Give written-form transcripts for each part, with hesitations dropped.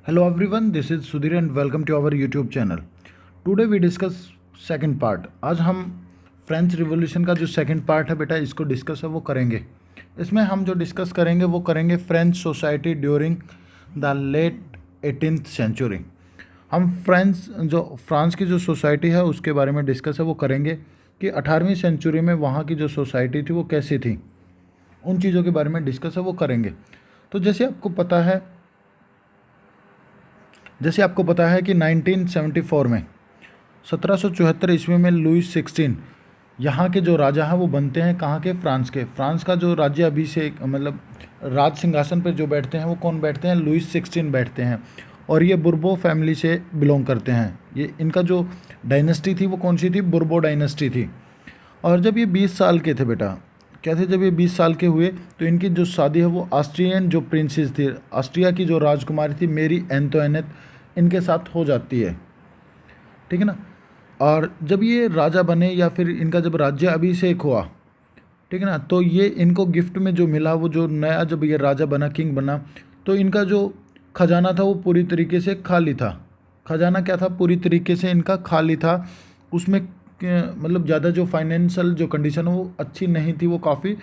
Hello everyone, this is Sudhir and welcome to our YouTube channel. Today we discuss second part. आज हम French revolution का जो second part है बेटा इसको डिस्कस है वो करेंगे. इसमें हम जो डिस्कस करेंगे वो करेंगे French society during the late 18th century. हम फ्रांस की जो सोसाइटी है उसके बारे में डिस्कस है वो करेंगे कि 18वीं सेंचुरी में वहाँ की जो सोसाइटी थी वो कैसी थी. उन चीज़ों के बारे में डिस्कस है वो करेंगे. तो जैसे आपको पता है कि 1974 में 1774 ईस्वी में लुईस 16 यहाँ के जो राजा हैं वो बनते हैं कहाँ के, फ्रांस के. फ्रांस का जो राज्य अभिषेक मतलब राज सिंहासन पर जो बैठते हैं वो कौन बैठते हैं, लुईस 16 बैठते हैं. और ये बुर्बो फैमिली से बिलोंग करते हैं. ये इनका जो डायनेस्टी थी वो कौन सी थी, बुर्बो डायनेस्टी थी. और जब ये 20 साल के थे बेटा, क्या थे, जब ये 20 साल के हुए तो इनकी जो शादी है वो ऑस्ट्रियन जो प्रिंसेस थी, ऑस्ट्रिया की जो राजकुमारी थी मेरी एंटोइनेट, इनके साथ हो जाती है. ठीक है ना. और जब ये राजा बने या फिर इनका जब राज्य अभिषेक हुआ, ठीक है ना, तो ये इनको गिफ्ट में जो मिला वो जो नया जब ये राजा बना, किंग बना, तो इनका जो खजाना था वो पूरी तरीके से खाली था. खजाना क्या था, पूरी तरीके से इनका खाली था. उसमें मतलब ज़्यादा जो फाइनेंशियल जो कंडीशन है वो अच्छी नहीं थी, वो काफ़ी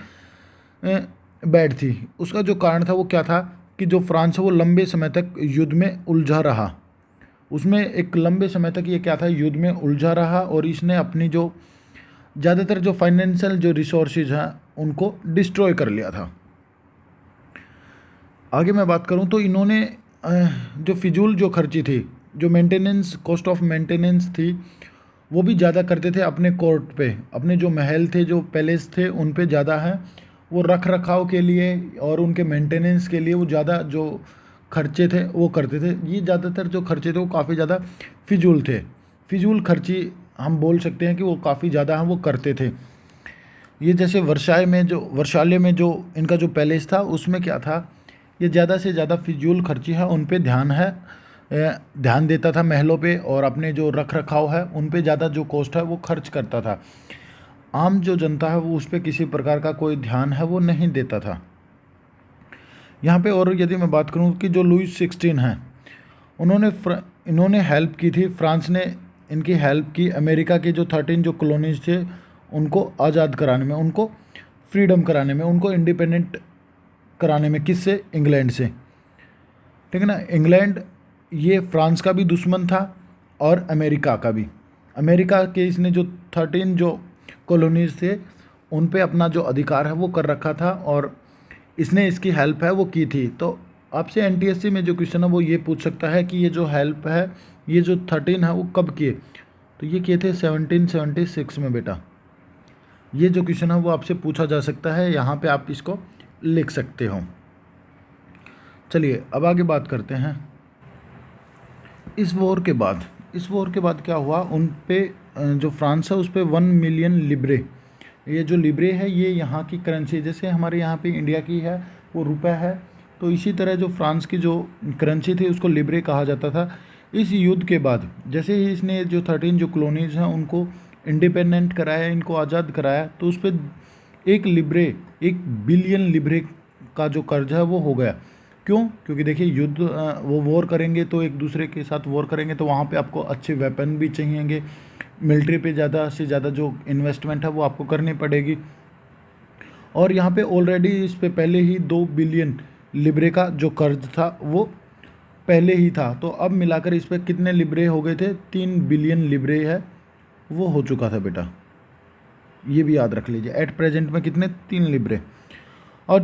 बैड थी. उसका जो कारण था वो क्या था कि जो फ्रांस है वो लंबे समय तक युद्ध में उलझा रहा. उसमें एक लंबे समय तक ये क्या था, युद्ध में उलझा रहा और इसने अपनी जो ज़्यादातर जो फाइनेंशियल जो रिसोर्सेज हैं उनको डिस्ट्रॉय कर लिया था. आगे मैं बात करूं तो इन्होंने जो फिजूल जो खर्ची थी, जो मेंटेनेंस, कॉस्ट ऑफ मेंटेनेंस थी, वो भी ज़्यादा करते थे अपने कोर्ट पे. अपने जो महल थे, जो पैलेस थे, उन पे ज़्यादा है वो रख रखाव के लिए और उनके मेंटेनेंस के लिए वो ज़्यादा जो खर्चे थे वो करते थे. ये ज़्यादातर जो खर्चे थे वो काफ़ी ज़्यादा फिजूल थे. फिजूल खर्ची हम बोल सकते हैं कि वो काफ़ी ज़्यादा हम वो करते थे. ये जैसे वर्षाले में जो इनका जो पैलेस था उसमें क्या था, ये ज़्यादा से ज़्यादा फिजूल खर्ची है उन पे ध्यान देता था महलों पे, और अपने जो रख रखाव है उन पे ज़्यादा जो कॉस्ट है वो खर्च करता था. आम जो जनता है वो उस पर किसी प्रकार का कोई ध्यान है वो नहीं देता था यहाँ पे. और यदि मैं बात करूँ कि जो लुईस 16 हैं इन्होंने हेल्प की थी, फ्रांस ने इनकी हेल्प की अमेरिका के जो 13 जो कॉलोनीज थे उनको आज़ाद कराने में, उनको फ्रीडम कराने में, उनको इंडिपेंडेंट कराने में. किससे, इंग्लैंड से. ठीक है ना. इंग्लैंड ये फ्रांस का भी दुश्मन था और अमेरिका का भी. अमेरिका के इसने जो 13 जो कॉलोनीज थे उन पे अपना जो अधिकार है वो कर रखा था और इसने इसकी हेल्प है वो की थी. तो आपसे एनटीएससी में जो क्वेश्चन है वो ये पूछ सकता है कि ये जो हेल्प है, ये जो 13 है वो कब किए, तो ये किए थे 1776 में बेटा. ये जो क्वेश्चन है वो आपसे पूछा जा सकता है, यहाँ पे आप इसको लिख सकते हो. चलिए अब आगे बात करते हैं. इस वॉर के बाद क्या हुआ, उन पे जो फ्रांस है उस पर 1 मिलियन लिब्रे, ये जो लिब्रे है ये यहाँ की करेंसी, जैसे हमारे यहाँ पे इंडिया की है वो रुपया है, तो इसी तरह जो फ्रांस की जो करेंसी थी उसको लिब्रे कहा जाता था. इस युद्ध के बाद जैसे ही इसने जो 13 जो कॉलोनीज हैं उनको इंडिपेंडेंट कराया, इनको आज़ाद कराया, तो उस पर 1 बिलियन लिब्रे का जो कर्ज है वो हो गया. क्यों, क्योंकि देखिए युद्ध वो वॉर करेंगे तो एक दूसरे के साथ वॉर करेंगे तो वहाँ पे आपको अच्छे वेपन भी चाहिएंगे, मिलिट्री पे ज़्यादा से ज़्यादा जो इन्वेस्टमेंट है वो आपको करनी पड़ेगी. और यहाँ पे ऑलरेडी इस पे पहले ही 2 बिलियन लिब्रे का जो कर्ज था वो पहले ही था. तो अब मिलाकर इस पर कितने लिब्रे हो गए थे, 3 बिलियन लिब्रे है वो हो चुका था बेटा. ये भी याद रख लीजिए. एट प्रेजेंट में कितने, 3 लिब्रे. और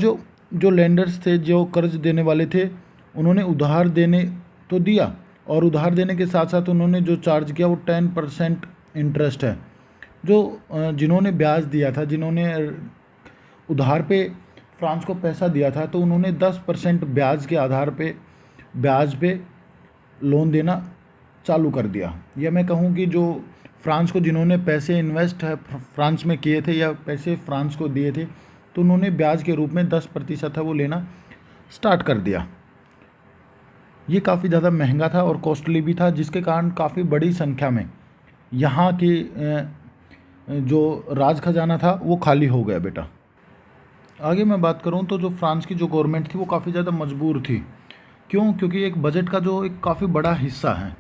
जो लेंडर्स थे, जो कर्ज देने वाले थे, उन्होंने उधार देने तो दिया, और उधार देने के साथ साथ उन्होंने जो चार्ज किया वो 10% इंटरेस्ट है. जो जिन्होंने ब्याज दिया था, जिन्होंने उधार पे फ्रांस को पैसा दिया था, तो उन्होंने 10% ब्याज के आधार पे ब्याज पे लोन देना चालू कर दिया. या मैं कहूँ कि जो फ्रांस को जिन्होंने पैसे इन्वेस्ट है फ्रांस में किए थे या पैसे फ्रांस को दिए थे, तो उन्होंने ब्याज के रूप में 10% है वो लेना स्टार्ट कर दिया. ये काफ़ी ज़्यादा महंगा था और कॉस्टली भी था, जिसके कारण काफ़ी बड़ी संख्या में यहाँ की जो राज खजाना था वो खाली हो गया बेटा. आगे मैं बात करूँ तो जो फ्रांस की जो गवर्नमेंट थी वो काफ़ी ज़्यादा मजबूर थी. क्यों? क्योंकि एक बजट का जो एक काफ़ी बड़ा हिस्सा है,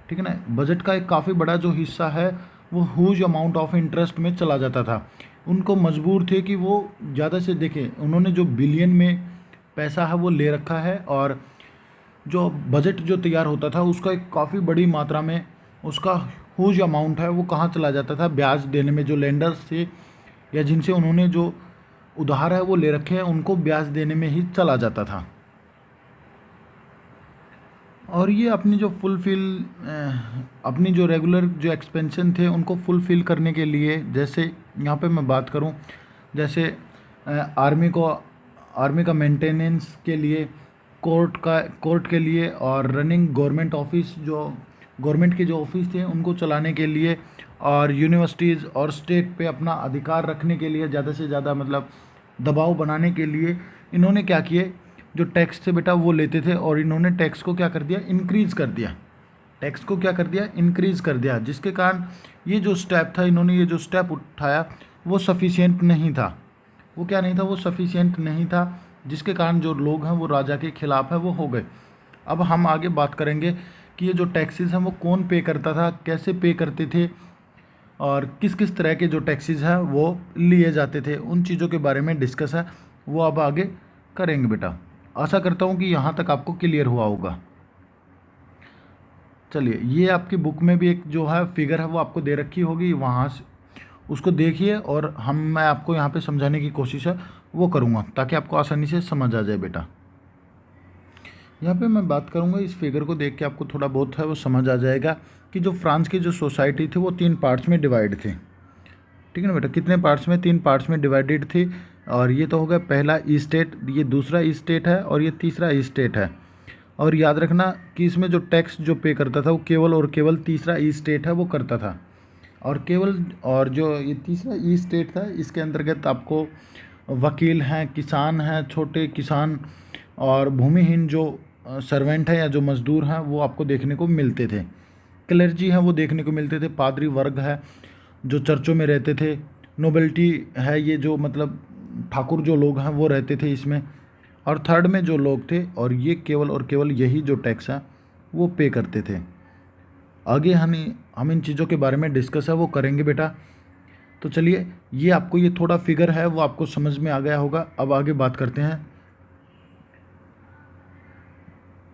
ठीक है ना, बजट का एक काफ़ी बड़ा जो हिस्सा है वो ह्यूज अमाउंट ऑफ इंटरेस्ट में चला जाता था। उनको मजबूर थे कि वो ज़्यादा से देखें, उन्होंने जो बिलियन में पैसा है वो ले रखा है, और जो बजट जो तैयार होता था उसका एक काफ़ी बड़ी मात्रा में उसका ह्यूज अमाउंट है वो कहाँ चला जाता था, ब्याज देने में। जो लेंडर्स थे या जिनसे उन्होंने जो उधार है वो ले रखे हैं उनको ब्याज देने में ही चला जाता था। और ये अपनी जो अपनी जो रेगुलर जो एक्सपेंशन थे उनको फुलफ़िल करने के लिए, जैसे यहाँ पे मैं बात करूँ, जैसे आर्मी का मेंटेनेंस के लिए, कोर्ट के लिए, और रनिंग गवर्नमेंट ऑफिस जो गवर्नमेंट के जो ऑफिस थे उनको चलाने के लिए, और यूनिवर्सिटीज़ और स्टेट पे अपना अधिकार रखने के लिए, ज़्यादा से ज़्यादा मतलब दबाव बनाने के लिए इन्होंने क्या किए, जो टैक्स थे बेटा वो लेते थे, और इन्होंने टैक्स को क्या कर दिया, इंक्रीज़ कर दिया। टैक्स को क्या कर दिया, इंक्रीज़ कर दिया, जिसके कारण ये जो स्टेप था, इन्होंने ये जो स्टेप उठाया वो सफिशिएंट नहीं था। वो क्या नहीं था, वो सफिशिएंट नहीं था, जिसके कारण जो लोग हैं वो राजा के खिलाफ है वो हो गए। अब हम आगे बात करेंगे कि ये जो टैक्सेस हैं वो कौन पे करता था, कैसे पे करते थे, और किस किस तरह के जो टैक्सेस हैं वो लिए जाते थे, उन चीज़ों के बारे में डिस्कस है, वो अब आगे करेंगे बेटा। आशा करता हूँ कि यहाँ तक आपको क्लियर हुआ होगा। चलिए, ये आपकी बुक में भी एक जो है फिगर है वो आपको दे रखी होगी, वहाँ से उसको देखिए, और मैं आपको यहाँ पे समझाने की कोशिश है वो करूँगा ताकि आपको आसानी से समझ आ जाए बेटा। यहाँ पे मैं बात करूँगा, इस फिगर को देख के आपको थोड़ा बहुत है वो समझ आ जाएगा कि जो फ्रांस की जो सोसाइटी थी वो 3 पार्ट्स में डिवाइड थी, ठीक है ना बेटा। कितने पार्ट्स में? 3 पार्ट्स में डिवाइडेड थी। और ये तो हो गया पहला ई स्टेट, ये दूसरा ई स्टेट है, और ये तीसरा ई स्टेट है। और याद रखना कि इसमें जो टैक्स जो पे करता था वो केवल और केवल तीसरा ई स्टेट है वो करता था। और जो ये तीसरा ई स्टेट था इसके अंतर्गत आपको वकील हैं, किसान हैं, छोटे किसान, और भूमिहीन जो सर्वेंट हैं या जो मज़दूर हैं वो आपको देखने को मिलते थे। क्लर्जी हैं वो देखने को मिलते थे, पादरी वर्ग है जो चर्चों में रहते थे, नोबेल्टी है, ये जो मतलब ठाकुर जो लोग हैं वो रहते थे इसमें, और थर्ड में जो लोग थे, और ये केवल और केवल यही जो टैक्स है वो पे करते थे। आगे हम इन चीज़ों के बारे में डिस्कस है वो करेंगे बेटा। तो चलिए, ये आपको ये थोड़ा फिगर है वो आपको समझ में आ गया होगा। अब आगे बात करते हैं।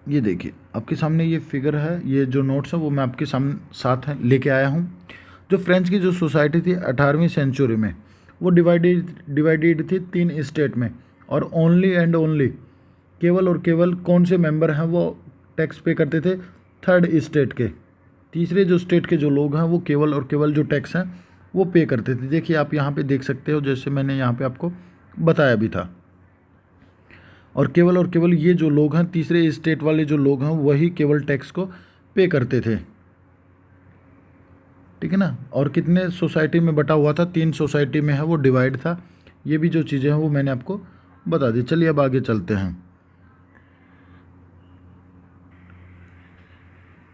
ये देखिए आपके सामने ये फिगर है, ये जो नोट्स है वो मैं आपके साथ है लेके आया हूँ। जो फ्रेंच की जो सोसाइटी थी 18वीं सेंचुरी में, वो डिवाइडेड थी 3 स्टेट में, और ओनली एंड ओनली केवल और केवल कौन से मेंबर हैं वो टैक्स पे करते थे, थर्ड स्टेट के, तीसरे जो स्टेट के जो लोग हैं वो केवल और केवल जो टैक्स हैं वो पे करते थे। देखिए आप यहाँ पे देख सकते हो, जैसे मैंने यहाँ पे आपको बताया भी था। और केवल ये जो लोग हैं, तीसरे स्टेट वाले जो लोग हैं, वही केवल टैक्स को पे करते थे, ठीक है ना। और कितने सोसाइटी में बटा हुआ था, 3 सोसाइटी में है वो डिवाइड था। ये भी जो चीज़ें हैं वो मैंने आपको बता दी। चलिए अब आगे चलते हैं।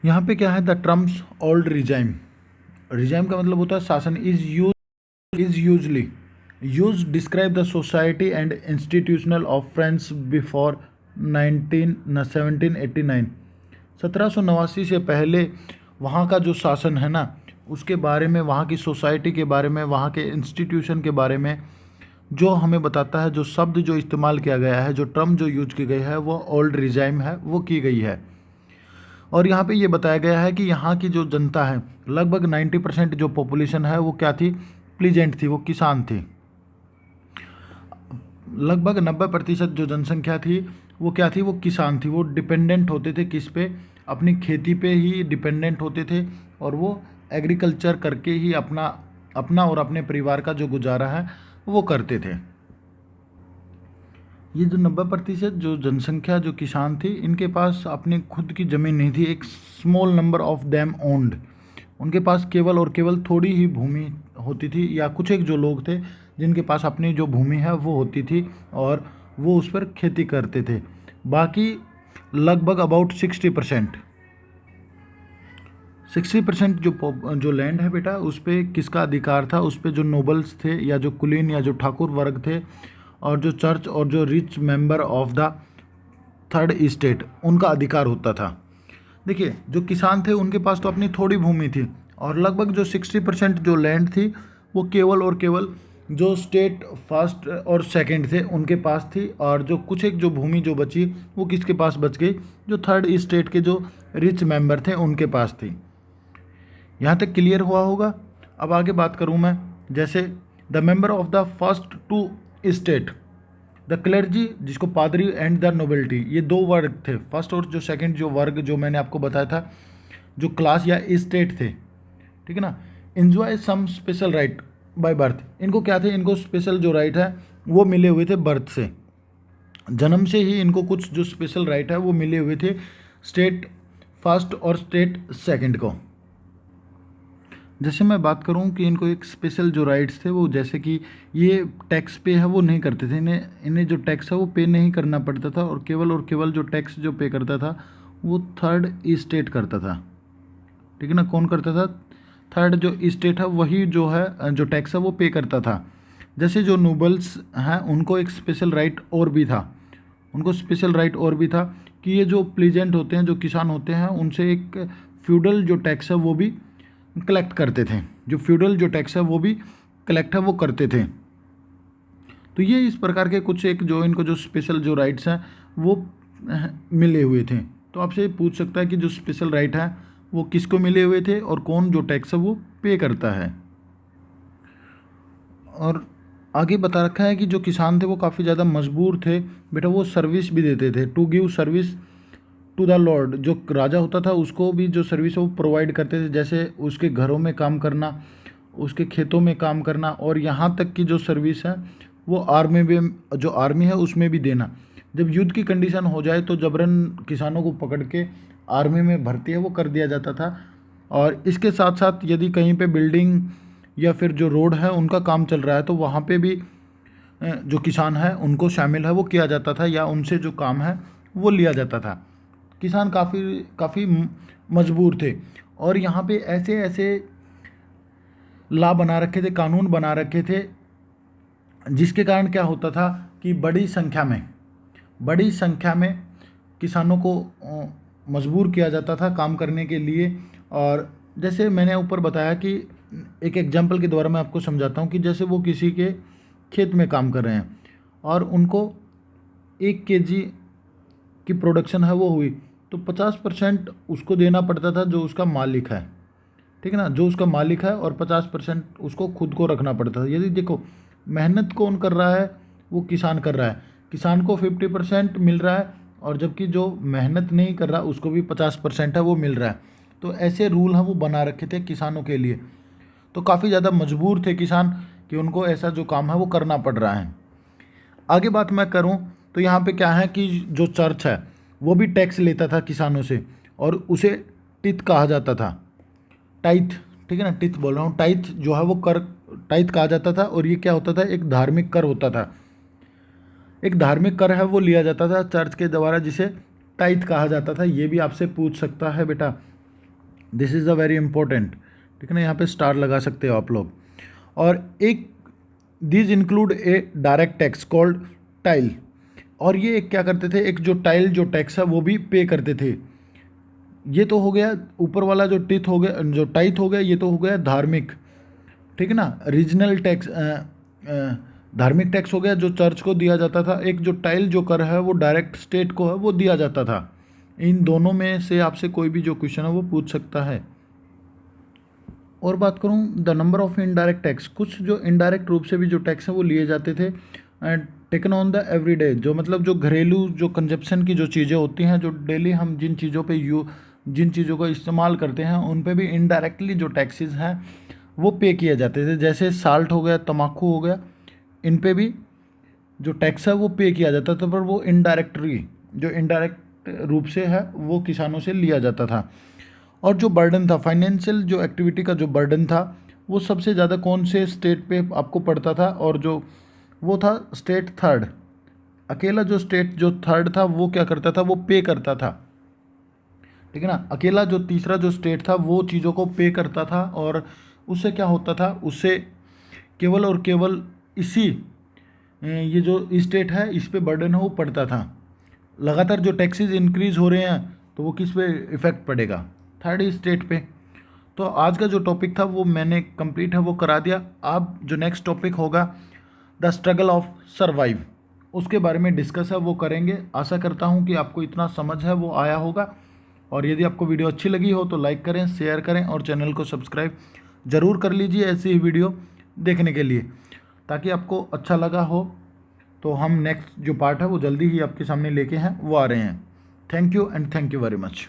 यहाँ पे क्या है, the terms old regime. Regime का मतलब होता है शासन। Is usually use describe the society and institutional of France before 1789। 1789 से पहले वहाँ का जो शासन है ना, उसके बारे में, वहाँ की सोसाइटी के बारे में, वहाँ के इंस्टीट्यूशन के बारे में जो हमें बताता है, जो शब्द जो इस्तेमाल किया गया है, जो टर्म जो यूज की गई है वो ओल्ड रिजाइम है वो की गई है। और यहाँ पे ये बताया गया है कि यहाँ की जो जनता है, लगभग 90% जो पॉपुलेशन है वो क्या थी, प्लीजेंट थी, वो किसान थी। लगभग 90% जो जनसंख्या थी वो क्या थी, वो किसान थी। वो डिपेंडेंट होते थे किस पे, अपनी खेती पे ही डिपेंडेंट होते थे, और वो एग्रीकल्चर करके ही अपना और अपने परिवार का जो गुजारा है वो करते थे। ये जो 90% जो जनसंख्या जो किसान थी, इनके पास अपनी खुद की ज़मीन नहीं थी। एक small number of them owned, उनके पास केवल और केवल थोड़ी ही भूमि होती थी, या कुछ एक जो लोग थे जिनके पास अपनी जो भूमि है वो होती थी, और वो उस पर खेती करते थे। बाकी लगभग अबाउट 60% जो लैंड है बेटा, उस पर किसका अधिकार था, उस पर जो नोबल्स थे, या जो कुलीन या जो ठाकुर वर्ग थे, और जो चर्च और जो rich member of the third state उनका अधिकार होता था। देखिए जो किसान थे उनके पास तो अपनी थोड़ी भूमि थी और लगभग जो 60% जो लैंड थी वो केवल और केवल जो स्टेट फर्स्ट और सेकंड थे उनके पास थी, और जो कुछ एक जो भूमि जो बची वो किसके पास बच गई, जो थर्ड स्टेट के जो रिच मेंबर थे उनके पास थी। यहाँ तक क्लियर हुआ होगा। अब आगे बात करूँ मैं, जैसे the member of the first two state, the clergy जिसको पादरी एंड द नोबिलिटी, ये दो वर्ग थे, फर्स्ट और जो सेकंड जो वर्ग जो मैंने आपको बताया था, जो क्लास या स्टेट थे, ठीक है ना, enjoy some special right by birth. इनको क्या थे, इनको स्पेशल जो राइट है वो मिले हुए थे बर्थ से, जन्म से ही इनको कुछ जो स्पेशल राइट है वो मिले हुए थे स्टेट फर्स्ट और स्टेट सेकंड को। जैसे मैं बात करूं कि इनको एक स्पेशल जो राइट्स थे वो, जैसे कि ये टैक्स पे है वो नहीं करते थे, इन्हें जो टैक्स है वो पे नहीं करना पड़ता था, और केवल जो टैक्स जो पे करता था वो थर्ड स्टेट करता था, ठीक है ना। कौन करता था, थर्ड जो स्टेट है वही जो है जो टैक्स है वो पे करता था। जैसे जो नोबल्स हैं उनको एक स्पेशल राइट और भी था, उनको स्पेशल राइट और भी था कि ये जो प्लीजेंट होते हैं, जो किसान होते हैं, उनसे एक फ्यूडल जो टैक्स है वो भी कलेक्ट करते थे, जो फ्यूडल जो टैक्स है वो भी कलेक्ट है वो करते थे। तो ये इस प्रकार के कुछ एक जो इनको जो स्पेशल जो राइट्स हैं वो मिले हुए थे। तो आपसे पूछ सकता है कि जो स्पेशल राइट है वो किसको मिले हुए थे और कौन जो टैक्स है वो पे करता है। और आगे बता रखा है कि जो किसान थे वो काफ़ी ज़्यादा मजबूर थे बेटा, वो सर्विस भी देते थे, to give service to the lord, जो राजा होता था उसको भी जो सर्विस है वो प्रोवाइड करते थे, जैसे उसके घरों में काम करना, उसके खेतों में काम करना, और यहाँ तक की जो सर्विस है वो आर्मी में, जो आर्मी है उसमें भी देना। जब युद्ध की कंडीशन हो जाए तो जबरन किसानों को पकड़ के आर्मी में भर्ती है वो कर दिया जाता था, और इसके साथ साथ यदि कहीं पे बिल्डिंग या फिर जो रोड है उनका काम चल रहा है तो वहाँ पे भी जो किसान है उनको शामिल है वो किया जाता था, या उनसे जो काम है वो लिया जाता था। किसान काफ़ी मजबूर थे, और यहाँ पे ऐसे ऐसे लॉ बना रखे थे, कानून बना रखे थे, जिसके कारण क्या होता था कि बड़ी संख्या में किसानों को मजबूर किया जाता था काम करने के लिए। और जैसे मैंने ऊपर बताया कि एक एग्जांपल के द्वारा मैं आपको समझाता हूँ कि जैसे वो किसी के खेत में काम कर रहे हैं और उनको 1 केजी की प्रोडक्शन है वो हुई, तो 50% उसको देना पड़ता था जो उसका मालिक है, ठीक है ना, जो उसका मालिक है, और 50% उसको खुद को रखना पड़ता था। यदि देखो मेहनत कौन कर रहा है, वो किसान कर रहा है, किसान को 50% मिल रहा है, और जबकि जो मेहनत नहीं कर रहा उसको भी 50% है वो मिल रहा है। तो ऐसे रूल हैं वो बना रखे थे किसानों के लिए। तो काफ़ी ज़्यादा मजबूर थे किसान कि उनको ऐसा जो काम है वो करना पड़ रहा है। आगे बात मैं करूं तो यहाँ पे क्या है कि जो चर्च है वो भी टैक्स लेता था किसानों से, और उसे टिथ कहा जाता था, टाइथ, ठीक है ना, टिथ बोल रहा हूँ, टाइथ जो है वो कर टाइथ कहा जाता था। और ये क्या होता था, एक धार्मिक कर होता था, एक धार्मिक कर है वो लिया जाता था चर्च के द्वारा, जिसे टाइथ कहा जाता था। ये भी आपसे पूछ सकता है बेटा, this is a very important, ठीक है ना, यहाँ पे स्टार लगा सकते हो आप लोग। और एक these include A direct tax called tile, और ये क्या करते थे, एक जो टाइल जो टैक्स है वो भी पे करते थे। ये तो हो गया ऊपर वाला जो टिथ हो गया, जो टाइथ हो गया, ये तो हो गया धार्मिक, ठीक है ना, रीजनल टैक्स, धार्मिक टैक्स हो गया जो चर्च को दिया जाता था। एक जो टाइल जो कर है वो डायरेक्ट स्टेट को है वो दिया जाता था। इन दोनों में से आपसे कोई भी जो क्वेश्चन है वो पूछ सकता है। और बात करूं the number of indirect tax, कुछ जो इनडायरेक्ट रूप से भी जो टैक्स है वो लिए जाते थे टेकन ऑन द एवरीडे, जो मतलब जो घरेलू जो कंजप्शन की जो चीज़ें होती हैं, जो डेली हम जिन चीज़ों पे जिन चीज़ों का इस्तेमाल करते हैं उन पे भी इनडायरेक्टली जो टैक्सेस हैं वो पे किए जाते थे। जैसे साल्ट हो गया, तम्बाकू हो गया, इन पे भी जो टैक्स है वो पे किया जाता था, पर वो इनडायरेक्टली जो इनडायरेक्ट रूप से है वो किसानों से लिया जाता था। और जो बर्डन था, फाइनेंशियल जो एक्टिविटी का जो बर्डन था वो सबसे ज़्यादा कौन से स्टेट पे आपको पड़ता था, और जो वो था स्टेट थर्ड। अकेला जो स्टेट जो थर्ड था वो क्या करता था, वो पे करता था, ठीक है ना। अकेला जो तीसरा जो स्टेट था वो चीज़ों को पे करता था, और उससे क्या होता था, उससे केवल और केवल इसी ये जो स्टेट है इस पे बर्डन है वो पड़ता था। लगातार जो टैक्सेस इंक्रीज़ हो रहे हैं तो वो किस पे इफ़ेक्ट पड़ेगा, थर्ड स्टेट पे। तो आज का जो टॉपिक था वो मैंने कंप्लीट है वो करा दिया। अब जो नेक्स्ट टॉपिक होगा द स्ट्रगल ऑफ सर्वाइव, उसके बारे में डिस्कस है वो करेंगे। आशा करता हूँ कि आपको इतना समझ है वो आया होगा, और यदि आपको वीडियो अच्छी लगी हो तो लाइक करें, शेयर करें और चैनल को सब्सक्राइब ज़रूर कर लीजिए ऐसी ही वीडियो देखने के लिए, ताकि आपको अच्छा लगा हो। तो हम नेक्स्ट जो पार्ट है वो जल्दी ही आपके सामने लेके हैं वो आ रहे हैं। Thank you and thank you very much.